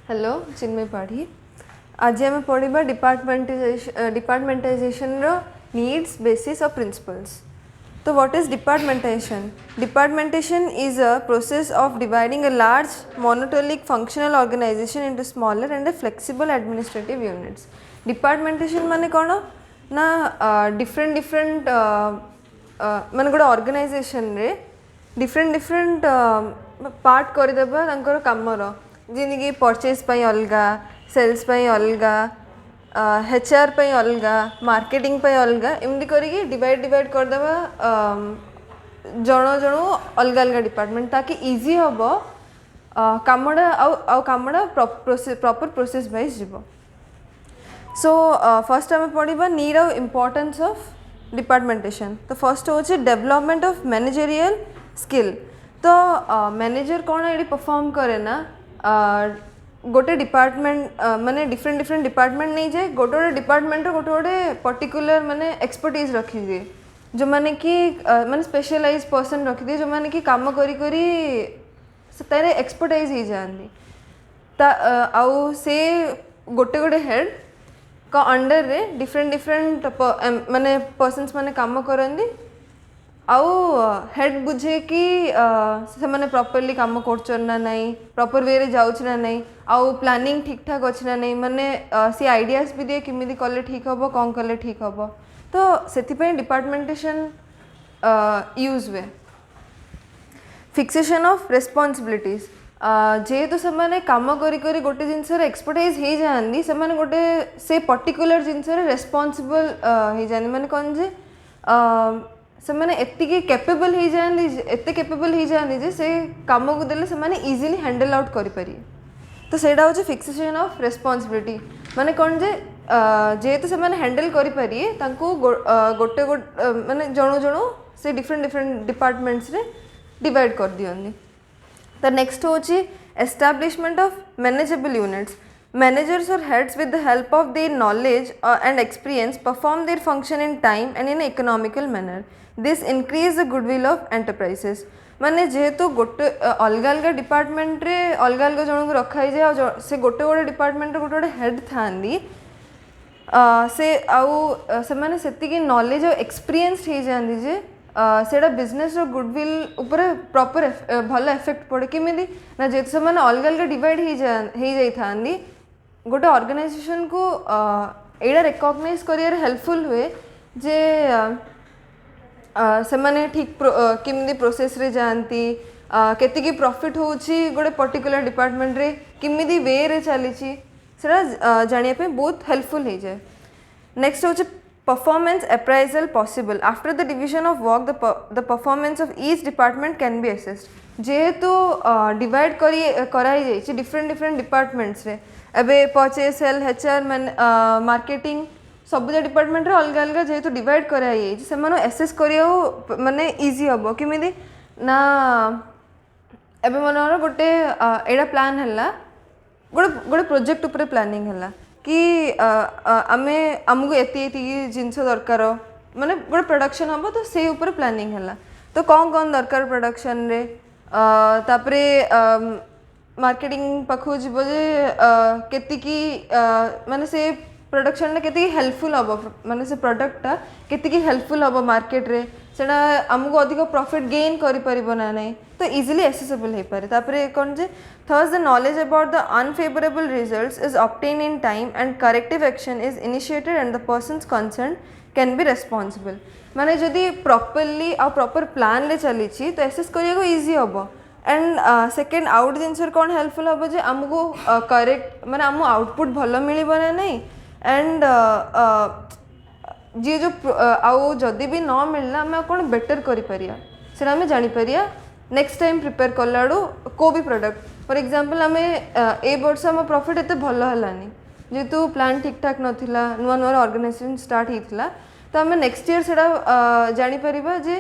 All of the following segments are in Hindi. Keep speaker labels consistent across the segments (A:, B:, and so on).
A: हेलो चिन्मय पाढ़ी। आज आम पढ़ा डिपार्टमेंटाइजेशन नीड्स बेसिस और प्रिंसिपल्स। तो what is departmentation? Departmentation is a process of dividing a large monotonic functional organisation into smaller and flexible administrative units. Departmentation माने कौन ना डिफरेंट डिफरेंट माने गोटे ऑर्गेनाइजेशन रे डिफरेंट डिफरेंट पार्ट करदेबा तांकर कामर जिनकी परचेज पाई अलगा, सेल्स पाई अलगा, HR पाई अलगा, मार्केटिंग पाई अलगा, एमती करके डिवाइड डिवाइड करदेबा जण जण अलग अलग डिपार्टमेंट ताकि इजी हम कामड़ा आउ कामड़ा प्रॉपर प्रोसेस वाइज जीव। सो फर्स्ट आम पढ़ा नीड ऑफ इम्पोर्टेंस ऑफ डिपार्टमेंटेशन। तो फर्स्ट हूँ डेवलपमेंट ऑफ मैनेजरियल स्किल। तो मैनेजर कौन ये परफॉर्म करे ना गोटे डिपार्टमेंट माने डिफरेंट डिफरेंट डिपार्टमेंट नहीं जाए गोटे गोटे डिपार्टमेंट गोटे गोटे पर्टिकुलर माने एक्सपर्टीज रखी दिए जो माने कि माने स्पेशलाइज पर्सन रखी दिए जो माने कि काम करी करी तारे एक्सपर्टाइज हो जाती आउ से गोटे गोटे हेड का अंडर रे डिफरेंट डिफरेंट माने पर्सन्स माने काम करती आउ हेड बुझे कि से माने प्रॉपर्ली काम कर ना नहीं, प्रॉपर वे रे जाउछ ना नहीं, आउ प्लानिंग ठीक ठाक अच्छी ना नहीं, माने सी आइडियाज भी दिए किमिदी कले ठीक हम कौन कले ठीक हम। तो से डिपार्टमेंटेशन यूज हुए। फिक्सेशन ऑफ रेस्पॉन्सिबिलिटीज जेहेतु से माने काम करी करी गोटे जिनस एक्सपर्टाइज हो जाती से माने गोटे से पर्टिकुलर जिनस रेस्पॉन्सिबल हो जाती माने कौन जे से माने एतिकी कैपेबल हो जाती एते कैपेबल हो जाती जे से काम को देले से माने इजीली हैंडल आउट करि पारि। तो सेटा होचे फिक्सेशन ऑफ रेस्पॉन्सिबिलिटी माने कौन जे जेहेतु से माने हैंडल करि पारि तांको गोटे गोटे माने जणो जणो से डिफरेंट डिफरेंट डिपार्टमेंट्स रे डिवाइड कर दियंती। तो नेक्स्ट होची establishment of manageable units. Managers or heads with the help of their knowledge and experience perform their function in time and in an economical manner. This increase the goodwill of enterprises. माने जेहेतु गोटे अलग अलग डिपार्टमेंट रे अलग अलग जन को रखाई जाए से गोटे गोटे डिपार्टमेंट रे गोटे गोटे हेड थांदी से आउ से माने सेतिकी नॉलेज और एक्सपीरियंस हो जाती जे सेटा बिजनेस रो गुडविल ऊपर प्रॉपर भल इफेक्ट पड़े किमिदी ना जेहेतु से माने अलग अलग डिवाइड हो जाई थांदी गोटे ऑर्गेनाइजेशन को एड़ा रिकॉग्नाइज करियर हेल्पफुल हुए जे से माने ठीक किमिदी प्रोसेस रे जानती केतिकी प्रॉफिट होची गोटे पर्टिकुलर डिपार्टमेंट रे किमिदी वे रे चली सेटा जानिया पे बहुत हेल्पफुल हो जाए। नेक्स्ट होची performance appraisal possible after the division of work the performance of each department can be assessed। जेहेतु डिवाइड कराई जाइए डिफरेंट डिफरेंट डिपार्टमेंट्स रे एबे परचेज सेल HR मार्केटिंग सब डिपार्टमेंट रे अलग अलग जेहेतु डिवाइड कराई जाइए से मानो एसेस करियो माने इजी हम किमिदी ना एबे मनर गोटे एड़ा प्लान हला गोटे गोटे प्रोजेक्ट ऊपर प्लानिंग हला कि आमे आमको एति जिनस दरकार माने गोटे प्रोडक्शन हम तो से ऊपर प्लानिंग हला। तो कौन कौन दरकार प्रोडक्शन रे तापरे मार्केटिंग पाखु जीव जे केतिकी माने से प्रोडक्शन रे केतिकी हेल्पफुल हम माने से प्रोडक्टटा केतिकी हेल्पफुल हम मार्केट रे सेटा आमको अधिक प्रॉफिट गेन करि परिबो ना नहीं तो इजीली एक्सेसिबल हो पारे। तापरे कौन जे thus the knowledge about the unfavourable results is obtain in time and corrective action is initiated and the persons concern can be responsible. माने जदि प्रॉपर्ली आ प्रॉपर प्लान ले चली तो एसेस करिया इजी हम एंड सेकेंड आउट जिनस कौन हेल्पफुल हम जे आमको करेक्ट माने आम आउटपुट भल मिलिबो ना नहीं एंड जी जो आउ जदि भी न मिलना आम कौन बेटर करिपारिया सेटा आम जानिपारिया नेक्स्ट टाइम प्रिपेयर कलाड़ू को भी प्रोडक्ट फॉर एग्जांपल आम ए वर्ष आम प्रॉफिट एते भल हलानी जेहेतु प्लान ठीक ठाक नथिला नुआ नुआ ऑर्गेनाइजेशन स्टार्ट होता तो आम नेक्स्ट ईयर सेटा जानिपारिबा जे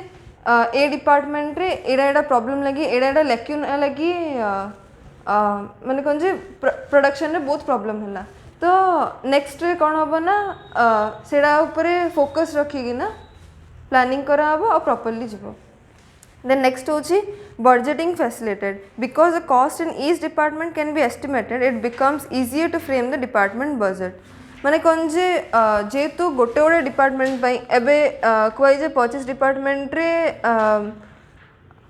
A: ए डिपार्टमेंट रे एड़ा एड़ा प्रॉब्लम लगी एड़ा एड़ा लैक्यूना लगी माने कौन जे प्रोडक्शन रे बहुत प्रॉब्लम हला तो नेक्स्ट रे कौन हम ना सेड़ा ऊपर फोकस रखिकी ना प्लानिंग करा हबो और प्रॉपर्ली जीवो। Then next होची budgeting facilitated. Because the cost in each department can be estimated, it becomes easier to frame the department budget. माने कौन जे जेहेतु गोटे गोटे डिपार्टमेंट एबे कुआई जे परचेस डिपार्टमेंट रे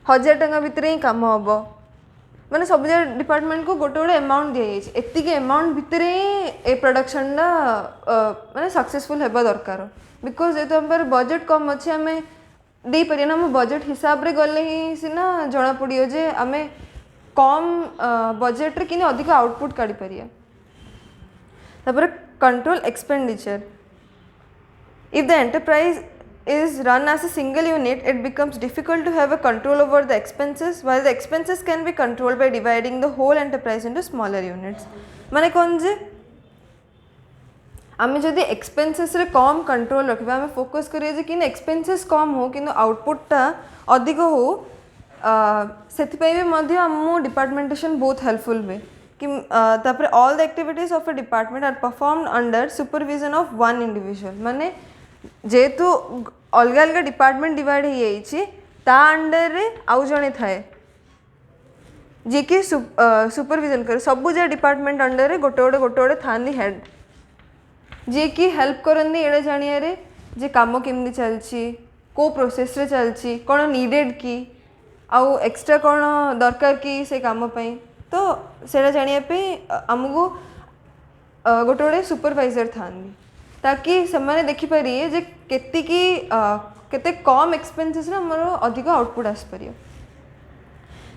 A: 1000 टंका भितर ही काम हम माने सब डिपार्टमेंट को गोटे गोटे अमाउंट दी एतिक अमाउंट भितर ही ए प्रोडक्शन माने सक्सेसफुल हेबा दरकार बिकज जेहेतु आम बजेट कम अच्छे आम दे पारे ना आम बजेट हिसाब रे गले ही सीना जना पड़ो जे आम कम बजेट रे कि अधिक आउटपुट काढ़ी पारिया तापर control expenditure if the enterprise is run as a single unit, it becomes difficult to have a control over the expenses, while the expenses can be controlled by dividing the whole enterprise into smaller units. माने कौन जे आमे जदि एक्सपेंसेस रे कम कंट्रोल रखिबा आमे फोकस करिए जे किन एक्सपेंसेस कम हो किन आउटपुट अधिक हो सेति पई भी मध्य हमो डिपार्टमेंटेशन बहुत हेल्पफुल वे कि तापर all the activities of a department are performed under supervision of one individual माने जेहेतु अलग अलग डिपार्टमेंट डिवाइड हो जाइए ता अंडर रे आउ जड़े थाए जी कि सुपरविजन करे सबू जे डिपार्टमेंट अंडर रे गोटे गोटे था हेड जी कि हेल्प करनी एड़ा जानिया रे जे काम केमती चलची को प्रोसेस रे चलची कौन नीडेड की आउ एक्स्ट्रा कौन दरकार की से काम पई तो सेड़ा जानिया पे आमको गोटे गोटे सुपरवाइजर था ताकि से देखिपारे जे केते कम एक्सपेंसेस हमर अधिक आउटपुट आसपार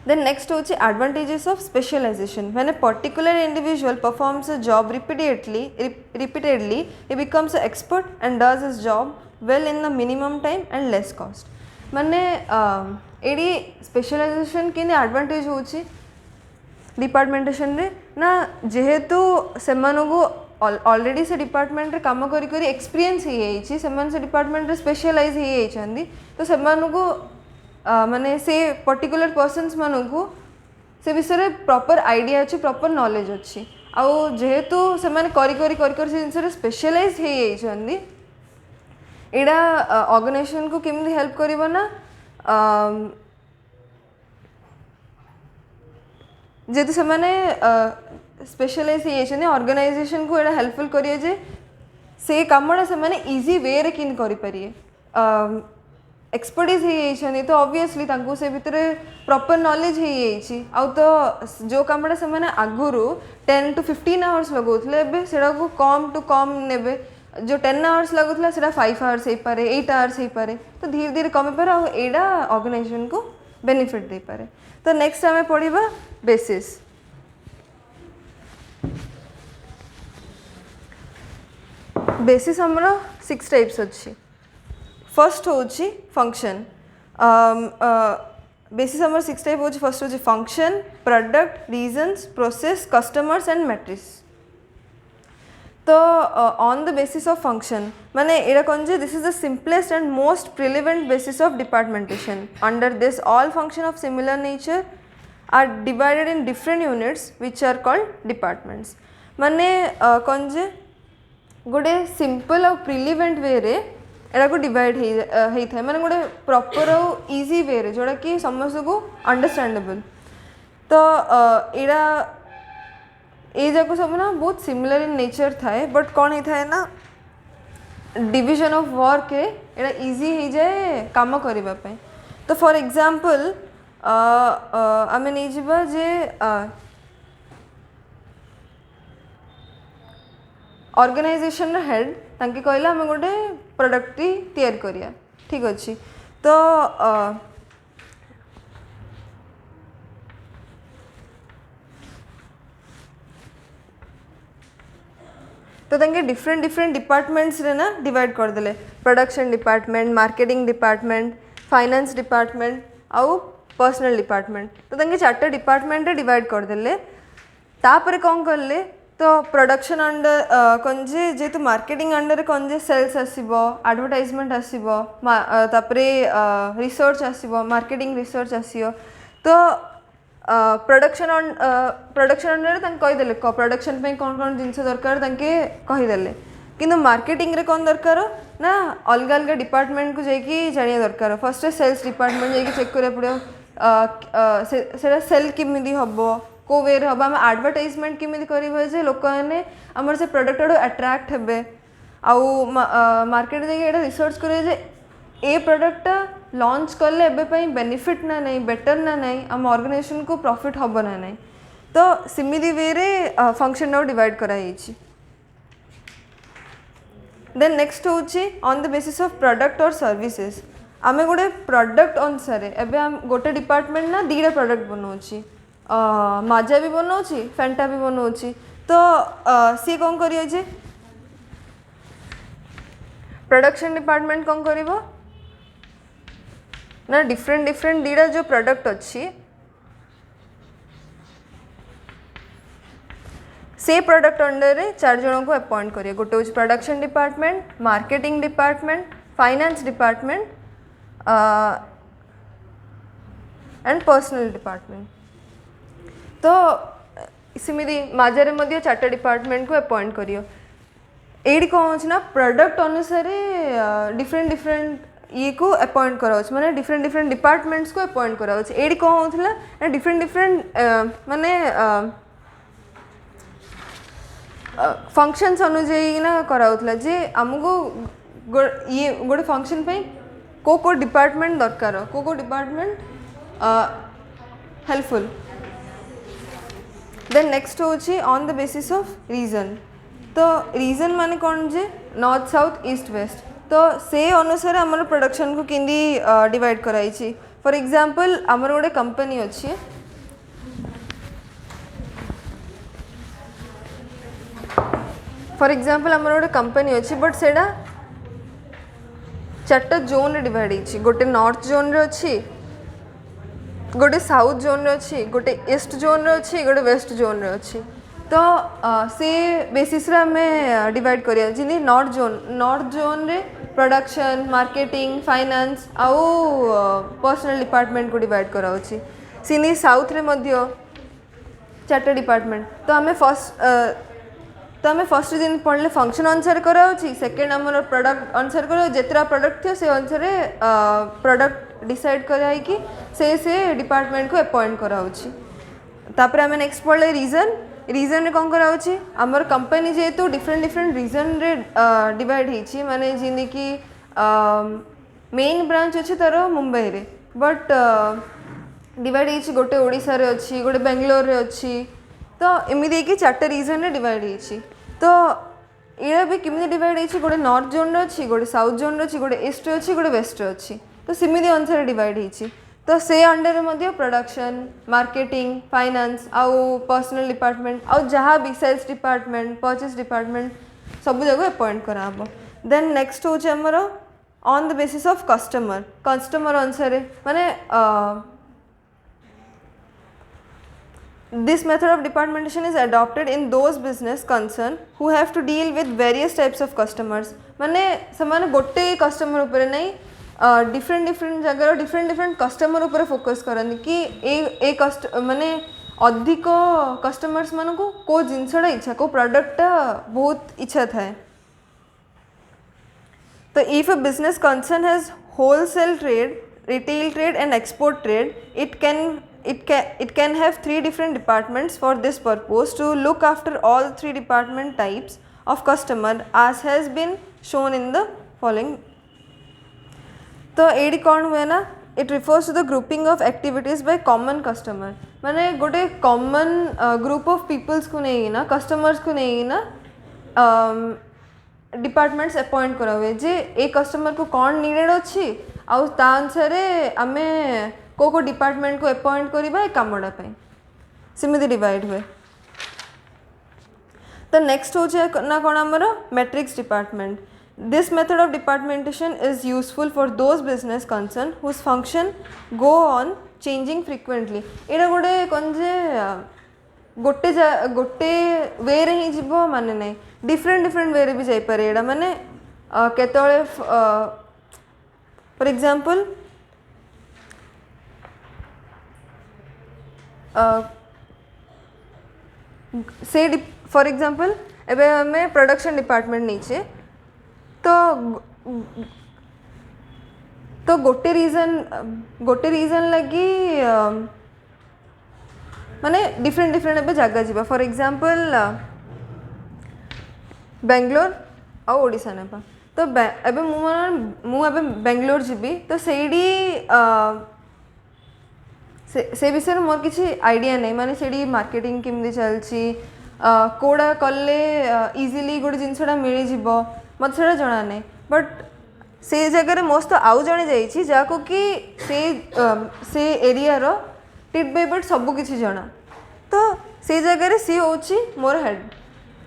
A: देन नेक्स्ट होची advantages of specialization when a particular individual performs a job repeatedly he becomes a expert and does his job well in the minimum time and less cost माने एडी स्पेशलाइजेशन के एडवांटेज होची डिपार्टमेंटेशन रे ना जेहेतु सेमानगो ऑलरेडी से डिपार्टमेंट रे काम करी करी एक्सपीरियंस हो जाइए से डिपार्टमेंट रे स्पेशलाइज हो जाइछंदी तो से माने से पर्टिकुलर पर्सन्स मानू से विषय प्रॉपर आइडिया अच्छी प्रॉपर नॉलेज अच्छी आउ जेहेतु से करी करी करी करी से जिनसे स्पेशलाइज हो जाइछंदी एडा ऑर्गेनाइजेशन को केमती हेल्प करिवो ना जेहेतु से माने स्पेशलाइज हो ऑर्गेनाइजेशन को एटा हेल्पफुल करिए जे से कामटा से माने इजी वे रे किन करि परिए एक्सपर्टीज हो तो ऑब्वियसली तांको से भितर प्रॉपर नॉलेज हो आउ तो जो कामटा से माने आगुरु 10 to 15 आवर्स लगौथले एबे सेडा को कम टू कम नेबे जो 10 आवर्स लगौथला सेडा 5 आवर्स हे पारे 8 आवर्स हे पारे तो धीरे धीरे कमे पारे आ एडा ऑर्गेनाइजेशन को बेनिफिट दे पारे तो नेक्स्ट आमे पढिबा बेसिस बेसिस हमरो 6 टाइप्स अच्छी फर्स्ट होची फंक्शन बेसिस हमरो 6 टाइप होची फर्स्ट होची function product regions process customers and matrix तो on the basis of function माने एरा कौन जे this is the simplest and most prevalent basis of departmentation under this all function of similar nature are divided in different units which are called departments माने कौन जे गोटे सिंपल और प्रिलिवेंट वे रे एटा को डिवाइड होता है माने गोटे प्रॉपर और इजी वे रे जोड़ा कि समस्त को अंडरस्टैंडेबल तो एटा ये जाक सब ना बहुत सिमिलर इन नेचर थाए बट कौन होता है ना division of work Etah easy हो जाए काम करबा पे तो फॉर एग्जांपल आम नहीं जीवा जे ऑर्गेनाइजेशन हेड तांके कहला आम गोटे प्रोडक्ट तैयार करिया ठीक अच्छी तो तांके डिफरेंट डिफरेंट डिपार्टमेंट्स रे ना डिवाइड कर देले production department marketing department finance department आउ पर्सनल डिपार्टमेंट तो तांके 4टा डिपार्टमेंट रे डिवाइड कर देले तापर कौन करले तो प्रोडक्शन अंडर कौन जे जेहेतु मार्केटिंग अंडर कौन जे सेल्स आसीबो एडवर्टाइजमेंट आसीबो तापरे रिसर्च आसीबो मार्केटिंग रिसर्च आसीबो तो प्रोडक्शन अंडर तांके कहि देले प्रोडक्शन पे कौन कौन जिनस दरकार तांके कहि देले किंतु मार्केटिंग रे कौन दरकार ना अलग अलग डिपार्टमेंट को जाइए जानिया दरकार फर्स्ट सेल्स डिपार्टमेंट जाइए चेक करा पड़ो से सेल किमिदी हम को वे हम आम आडभटाइजमेंट किमिदी करें जे लोक मैंने आमर से प्रोडक्ट आड़ अट्राक्ट हे आउ मार्केट जाइए रिसर्च करें ए प्रोडक्टा लॉन्च कले एबे बेनिफिट ना नहीं बेटर ना नहीं आम ऑर्गेनाइजेशन को प्रॉफिट हम ना नहीं तो सिमिदी वे रे फंक्शन आउ डिवाइड कराई देन नेक्स्ट होची on the basis of product और सर्विसेज आमे गोटे प्रोडक्ट अनुसार एबे हम गोटे डिपार्टमेंट ना दीटा प्रोडक्ट बनाऊँगी माजा भी बनाऊँगी फैंटा भी बनाऊँगी तो सी कौन करिए जे प्रोडक्शन डिपार्टमेंट कौन करिवो ना डिफरेंट डिफरेंट दीटा जो प्रोडक्ट अच्छी से प्रोडक्ट अंडर रे 4 जन को अपॉइंट करिए गोटे हूँ production department marketing department finance department and personal department तो सिमिदी माजारे मध्य 4टा डिपार्टमेंट को अपॉइंट करियो एडी कौन हो ना प्रोडक्ट अनुसार डिफरेंट डिफरेंट ये को अपॉइंट कराऊँ माने डिफरेंट डिफरेंट डिपार्टमेंट्स को अपॉइंट कराऊँ एडी कौन होता ना डिफरेंट डिफरेंट माने फंक्शंस अनुजाई ना कराऊला जे आमको ये गोटे फंक्शन पे को डिपार्टमेंट दरकार को डिपार्टमेंट हेल्पफुल देन नेक्स्ट होची on the basis of region तो रीजन माने कौन जे नॉर्थ साउथ ईस्ट वेस्ट तो से अनुसार आमर प्रोडक्शन को किंदी डिवाइड कराई फॉर एग्जांपल आमर गोटे कंपनी अच्छी फॉर एग्जांपल आमर गोटे कंपनी अच्छी बट सेटा 4टा जोन रे डिवाइड होती गोटे नॉर्थ जोन रे अच्छी गोटे साउथ जोन रे अच्छी गोटे ईस्ट जोन रे अच्छी गोटे वेस्ट जोन रे अच्छी तो से बेसिस रे हमें डिवाइड करिया जिनी नॉर्थ जोन रे प्रोडक्शन मार्केटिंग फाइनेंस आउ पर्सनल डिपार्टमेंट को डिवाइड कराउछि सिनी साउथ रे मध्य 4टा डिपार्टमेंट तो हमें फर्स्ट दिन पढ़ले फंक्शन अनुसार कराउछि सेकेंड आमर प्रोडक्ट अनुसार करा जेतरा प्रोडक्ट थी से अनुसार प्रोडक्ट डिसाइड कराई कि से डिपार्टमेंट को अपॉइंट कराउछि तापर आमे नेक्स्ट पढ़ले रीजन रे कौन कराउछि आमर कंपनी जेतु डिफरेंट डिफरेंट रीजन रे डिवाइड होइछि माने जिनि कि मेन ब्रांच अछि तार मुंबई रे बट डिवाइड होइछि गोटे ओडिसा रे अछि गोटे बेंगलोर रे अछि तो एमती कि 4टा रीजन रे डिवाइड होइछि तो ये भी किमिति डिवाइड होइछि गोटे नॉर्थ जोन रे अछि गोटे साउथ जोन रे अछि गोटे ईस्ट रे अछि गोटे वेस्ट रे अछि तो सिमिति अनुसार डिवाइड होइछि तो से अंडर मध्य प्रोडक्शन मार्केटिंग फाइनेंस आउ पर्सनल डिपार्टमेंट आउ जहाँ भी सेल्स डिपार्टमेंट परचेस डिपार्टमेंट सब जगह अपॉइंट कराब देन नेक्स्ट होछि हमर on the basis of customer अनुसार माने this method of departmentation is adopted in those business concern who have to deal with various types of customers माने समान गोटे कस्टमर ऊपर नहीं डिफरेंट डिफरेंट जगह डिफरेंट कस्टमर ऊपर फोकस करनी कि ए माने अधिक कस्टमर्स मान को जिनसटा इच्छा को प्रोडक्ट बहुत इच्छा थाए तो if a business concern has wholesale trade retail trade and export trade it can have 3 different departments for this purpose to look after all 3 department types of customer as has been shown in the following तो एडी कौन हुए ना it refers to the grouping of activities by common customer माने गोटे common group of peoples को नहीं ना customers को नहीं ना डिपार्टमेंट्स अपॉइंट करा हुए जे ए कस्टमर को कौन नीडेड अच्छी आउ ता अनुसार आमे को डिपार्टमेंट को अपॉइंट करवा कामटा सेमती डिवाइड हुए तो नेक्स्ट हो ना कौन आमर matrix department this method of departmentation is useful for those business concern whose function go on changing frequently यहाँ गोटे कौन जे गोटे वे रे ही जीव माने नहीं डिफरेंट डिफरेंट वे रे भी जाइपरे यहाँ माने केतळे फॉर एग्जांपल से फॉर एग्जांपल एबे आमे प्रोडक्शन डिपार्टमेंट नीचे तो गोटे रीजन लगी माने डिफरेंट डिफरेंट एबे जगह जीवा फॉर एग्जांपल बेंगलोर आ ओडिशा नेबा तो एबे मु एबे बेंगलोर जीबी तो सेडी से विषय मोर किसी आइडिया नहीं माने सेडी मार्केटिंग केमती चलची कोड़ा कले इजीली गोटे जिनसटा मिल जीव मत से जना नहीं बट से जगह मोस्ट तो आउ जड़े जाइए जहाँ कि से एरिया रो टिट बाय बट सब किसी जना तो से जगह सी हूँ मोर हेड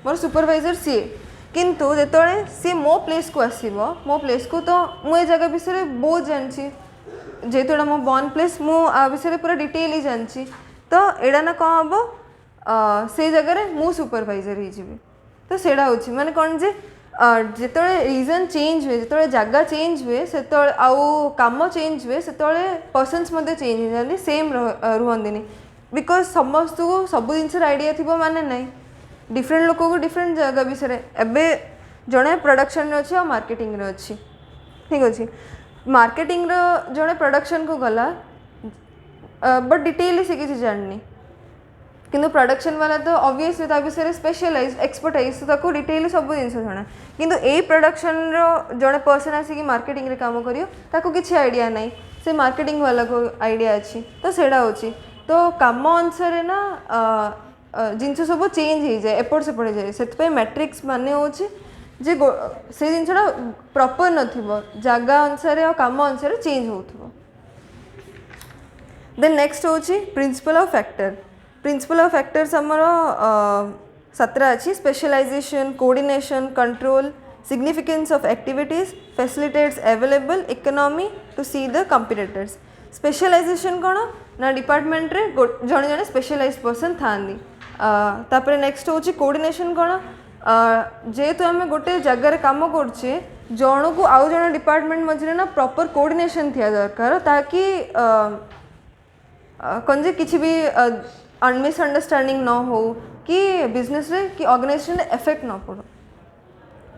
A: मोर सुपरवाइजर सी किंतु जिते सी मो प्लेस को आसो मो प्लेस को तो मुझे जगह विषय बहुत जानची जेहेतु मो बर्न प्लेस मु विषय पूरा डिटेल ही जानची तो एडा ना कौन हम से जगह मु सुपरवाइजर ही तो सेटा हो माने कौन जे जिते रीजन चेंज हुए जिते जगह चेंज हुए से आउ काम चेंज हुए से पर्सन्स चेंज हो जाती सेम रुहंदिनी बिकज समस्त को सब जिन आइडिया थी माने नहीं डिफरेंट लोक को डिफरेंट जगह विषय एबे जड़े प्रोडक्शन अच्छी और मार्केटिंग अच्छी ठीक अच्छे मार्केटिंग जड़े प्रोडक्शन को गला बट डिटेल से किसी जाननी किंतु प्रोडक्शन वाला तो ऑब्वियसली ता विषय स्पेशलाइज एक्सपर्टाइज तो ताको डिटेल सब जिन जाना किंतु ए प्रोडक्शन जड़े पर्सन आसिक मार्केटिंग रे काम करियो ताको किसी आइडिया नहीं से मार्केटिंग वाला को आइडिया अच्छी तो सेटा होची तो काम अनुसार ना जिनस सब चेंज हो जाए एपट सेपट जाए से मैट्रिक्स माने होची जे से जिनसा प्रॉपर नथिबो जगह अनुसार और काम अनुसार चेंज होथबो देन नेक्स्ट होची principle of factor principle of factors हमर 17 अच्छी specialisation coordination control significance of activities facilitates available economy to see the competitors specialisation कौन ना डिपार्टमेंट रे जड़े जड़े स्पेशलाइज पर्सन था तापर नेक्स्ट होची कोऑर्डिनेशन कौन जेहेतु आम गोटे जगार कम करे जन को आउ जन डिपार्टमेंट मझे ना प्रॉपर कोऑर्डिनेशन थी दरकार ताकि कौन जे किसी भी मिसअंडरस्टैंडिंग न हो कि बिजनेस रे कि ऑर्गेनाइजेशन रे इफेक्ट न पड़ो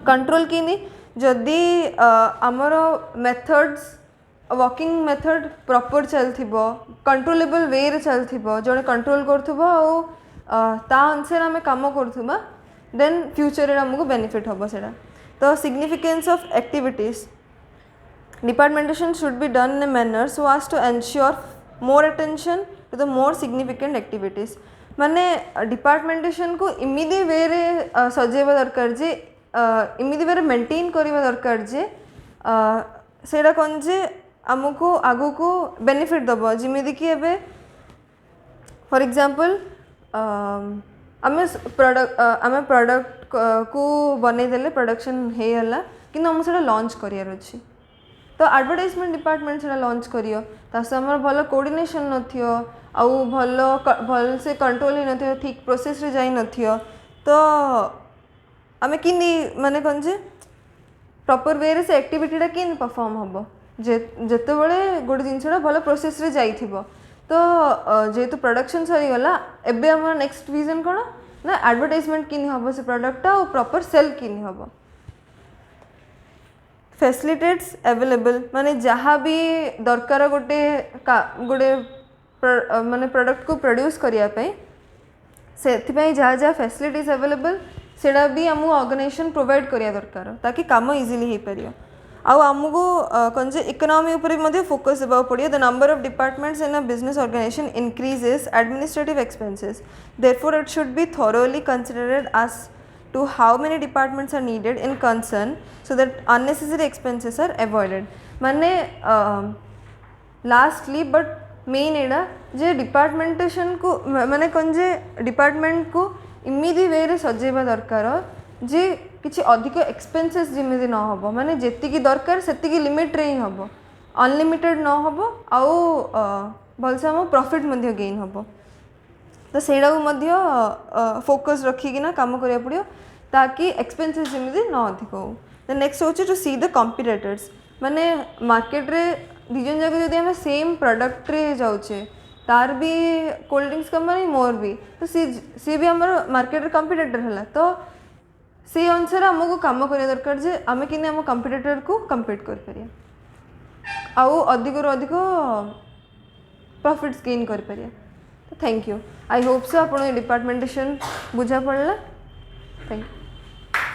A: कंट्रोल कि जदि आमर मेथड्स वर्किंग मेथड प्रॉपर चलती कंट्रोलेबल वे रे चलती जड़े कंट्रोल करथुबो ता अनुसार आम काम करथुबा देन फ्यूचर रे हमको बेनिफिट होबो सेटा तो significance of activities departmentation should be done in a manner so as to ensure more attention to the more significant activities माने डिपार्टमेंटेशन को इमिदी वे रे सजेबा दरकार जे इमिदी वे रे मेंटेन करबा दरकार जे सेटा कोन जे हमको आगु को बेनिफिट दबो जिमिदी कि एबे फॉर एग्जांपल आम प्रोडक्ट को बनै देले प्रोडक्शन हे हला कि हम सेटा लॉन्च करियार अछि तो एडवर्टाइजमेंट डिपार्टमेंट से लॉन्च करियो तास हमर भल कोऑर्डिनेशन नथियो आउ भल से कंट्रोल ही नथियो ठीक प्रोसेस रे जाई नथियो तो आमे किनी माने कोन जे प्रॉपर वे रे से एक्टिविटीटा किन परफॉर्म हबो जेते बळे गोटे जिनसटा भल प्रोसेस रे जाइथिबो तो जेहेतु प्रोडक्शन सरी गला एबे हमर नेक्स्ट विजन कोन ना एडवर्टाइजमेंट किन हबो से प्रोडक्ट और प्रॉपर सेल किन हबो फैसिलिटेट्स अवेलेबल माने जहाँ भी दरकार गोटे गोटे माने प्रोडक्ट को प्रोड्यूस करने से जहाँ जहाँ फैसिलिटीज अवेलेबल सेटा भी आमको ऑर्गेनाइजेशन प्रोवाइड करिया दरकार ताकि काम इजीली हो पार आउ आमको कौन से इकोनॉमी उपर फोकस देवा पड़ो the number of departments in a business organization increases administrative expenses therefore it should be thoroughly considered as to how many departments are needed in concern so that unnecessary expenses are avoided माने lastly but main एडा जे डिपार्टमेंटेशन को माने कौन जे डिपार्टमेंट को इमिदी वे रे सजेबा दरकार जे किसी अधिक एक्सपेंसेस जिमिदी न होबो माने जेतिकी दरकार सेतिकी लिमिट रे ही होबो अनलिमिटेड न होबो आउ भलसे हम प्रॉफिट मध्ये गेन होबो तो सेटा को मध्य फोकस रखिकिना काम करिया पड़ियो ताकि एक्सपेंसेस जिमिदी न अधिक हो द नेक्स्ट होची टू सी द कंपीटिटर्स माने मार्केट रे दिजन जगह जदि हम सेम प्रोडक्ट रे जाउचे तार भी कोल्ड ड्रिंक्स कंपनी मोर भी तो सी भी हमर मार्केट रे कंपीटिटर हला तो से अनुसार आमको कम करने दरकार जे आम कि आम कंपिटिटर को कम्पीट कर आउ अधिक अधिक प्रॉफिट्स गेन कर thank you I hope so आप डिपार्टमेंटेशन बुझा पड़ा थैंक यू।